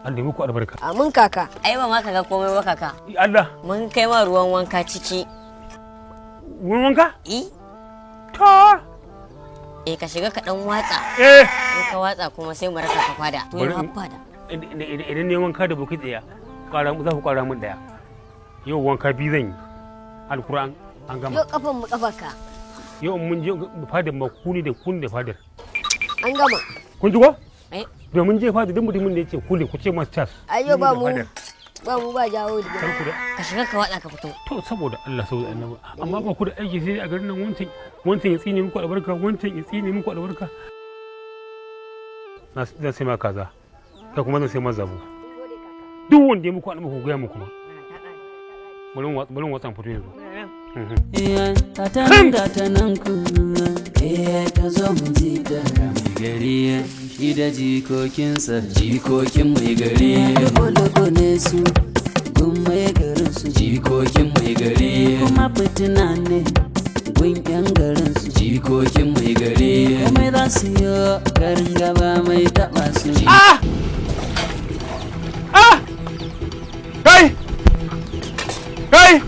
Allah ya muku albarka. Amin kaka. Ai ba ma kaga komai ba kaka. Allah. Mun kai ma ruwan wanka ciki. Ruwan wanka? Ta. Ka shiga ka dan watsa. In ka watsa kuma sai mu raka ka fada. To yin fada. Idan ne wanka da bukiti daya, za ku kara min daya. Yau wanka biyu zan yi. Alquran an gama. Yau kafan mu kafarka. Yau mun je fadar makuni da fadar. An gama. Kun ji ko? Domin je fadar duk mutumin da yake kule ku ce masa tas. Ayyo ba mu ba jawo da. Ka shiga ka watsa ka fito. To saboda Allah saboda Annabi. Amma ba ku da aiki sai a garin nan wancan ya tsine muku albarka, wancan ya tsine muku albarka. Na sai ma kaza. Kai kuma zan sai ma zabo. Duk wanda ya muku albarka ku ga mu kuma. Burin watsan fito yanzu. Gatanan ku, ka zo mu ji da mai gari, shi da jikokinsa, jikokin mai gari. Loko ne su, gun mai garin su, jikokin mai gari. Kuma fitina ne, gun yan garin su, jikokin mai gari. Kuma za su yi garin gaba mai taɓa su. Kai! Kai!